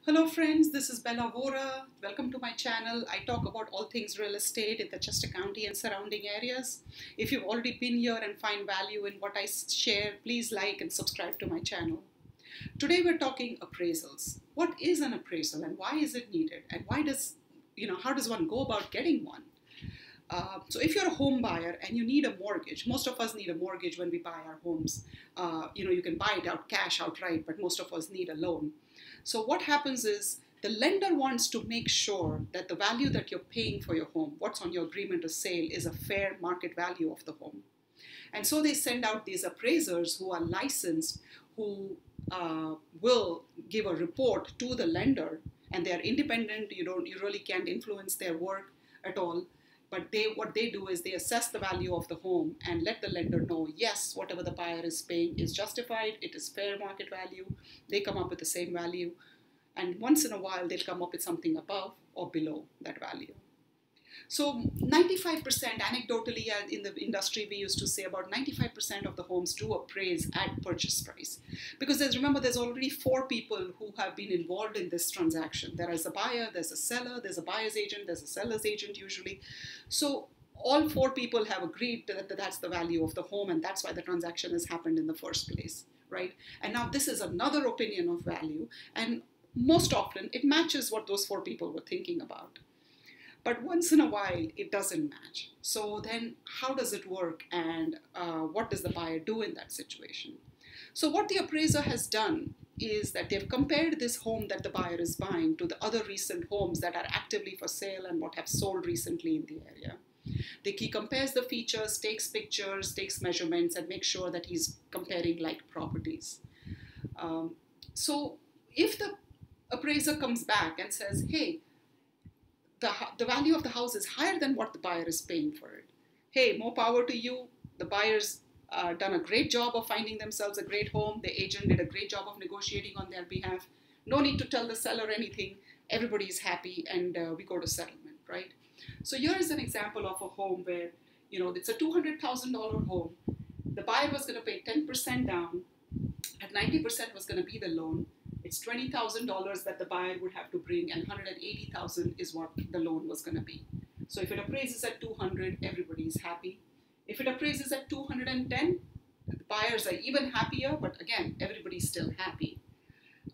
Hello friends, this is Bela Vora. Welcome to my channel. I talk about all things real estate in the Chester County and surrounding areas. If you've already been here and find value in what I share, please like and subscribe to my channel. Today we're talking appraisals. What is an appraisal and why is it needed? And how does one go about getting one? So if you're a home buyer and you need a mortgage, most of us need a mortgage when we buy our homes. You can buy it out cash outright, but most of us need a loan. So what happens is the lender wants to make sure that the value that you're paying for your home, what's on your agreement of sale, is a fair market value of the home. And so they send out these appraisers who are licensed, who will give a report to the lender, and they're independent. You really can't influence their work at all. But what they do is they assess the value of the home and let the lender know, yes, whatever the buyer is paying is justified, it is fair market value. They come up with the same value. And once in a while, they'll come up with something above or below that value. So 95%, anecdotally in the industry, we used to say about 95% of the homes do appraise at purchase price. Because remember, there's already 4 people who have been involved in this transaction. There is a buyer, there's a seller, there's a buyer's agent, there's a seller's agent usually. So all 4 people have agreed that that's the value of the home, and that's why the transaction has happened in the first place, right? And now this is another opinion of value, and most often it matches what those 4 people were thinking about. But once in a while, it doesn't match. So then how does it work, and what does the buyer do in that situation? So what the appraiser has done is that they've compared this home that the buyer is buying to the other recent homes that are actively for sale and what have sold recently in the area. He compares the features, takes pictures, takes measurements, and makes sure that he's comparing like properties. So if the appraiser comes back and says, hey, the value of the house is higher than what the buyer is paying for it. Hey, more power to you. The buyer's done a great job of finding themselves a great home. The agent did a great job of negotiating on their behalf. No need to tell the seller anything. Everybody is happy, and we go to settlement, right? So here is an example of a home where, it's a $200,000 home. The buyer was going to pay 10% down, and 90% was going to be the loan. It's $20,000 that the buyer would have to bring, and $180,000 is what the loan was going to be. So if it appraises at 200, everybody is happy. If it appraises at 210, the buyers are even happier, but again, everybody's still happy.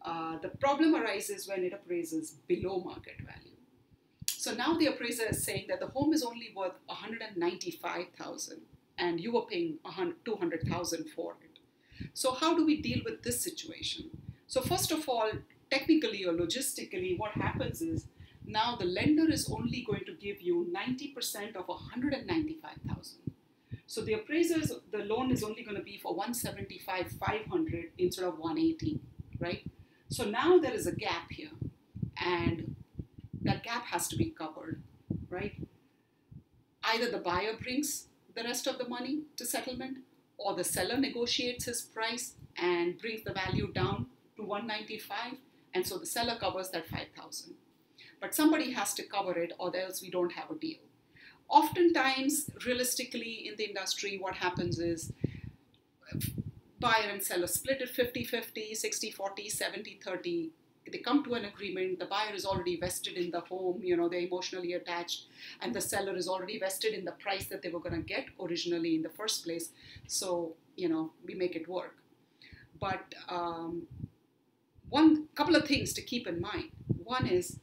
The problem arises when it appraises below market value. So now the appraiser is saying that the home is only worth $195,000, and you were paying $200,000 for it. So how do we deal with this situation? So first of all, technically or logistically, what happens is now the lender is only going to give you 90% of $195,000. So the loan is only going to be for $175,500 instead of $180,000, right? So now there is a gap here, and that gap has to be covered, right? Either the buyer brings the rest of the money to settlement, or the seller negotiates his price and brings the value down to $195,000, and so the seller covers that $5,000. But somebody has to cover it, or else we don't have a deal. Oftentimes, realistically in the industry, what happens is buyer and seller split it 50-50, 60-40, 70-30. They come to an agreement. The buyer is already vested in the home, they're emotionally attached, and the seller is already vested in the price that they were going to get originally in the first place. So, we make it work. But one couple of things to keep in mind. One is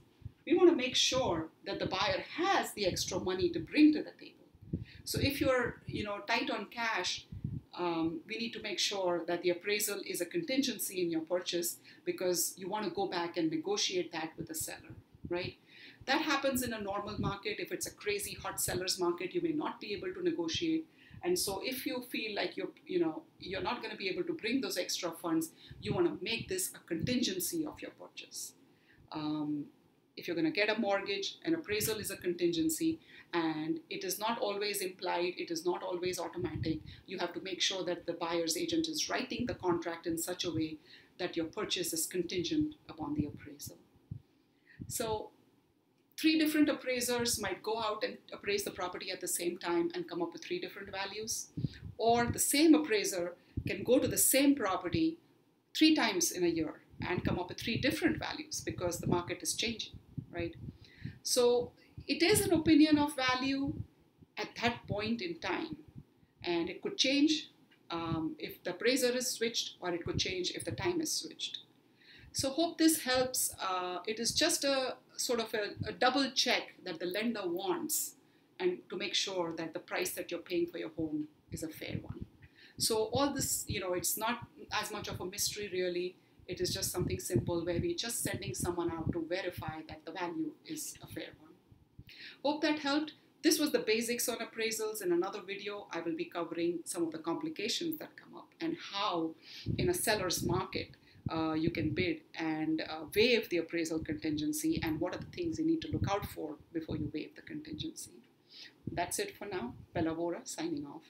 we want to make sure that the buyer has the extra money to bring to the table. So if you're tight on cash, we need to make sure that the appraisal is a contingency in your purchase, because you want to go back and negotiate that with the seller, right? That happens in a normal market. If it's a crazy hot seller's market, you may not be able to negotiate. And so if you feel like you're not going to be able to bring those extra funds, you want to make this a contingency of your purchase. If you're going to get a mortgage, an appraisal is a contingency, and it is not always implied, it is not always automatic. You have to make sure that the buyer's agent is writing the contract in such a way that your purchase is contingent upon the appraisal. So 3 different appraisers might go out and appraise the property at the same time and come up with 3 different values. Or the same appraiser can go to the same property 3 times in a year and come up with 3 different values because the market is changing, right? So it is an opinion of value at that point in time, and it could change if the appraiser is switched, or it could change if the time is switched. So hope this helps. It is just a sort of a double check that the lender wants, and to make sure that the price that you're paying for your home is a fair one. So all this, it's not as much of a mystery really. It is just something simple where we're just sending someone out to verify that the value is a fair one. Hope that helped. This was the basics on appraisals. In another video, I will be covering some of the complications that come up and how in a seller's market you can bid and waive the appraisal contingency, and what are the things you need to look out for before you waive the contingency. That's it for now. Bela Vora signing off.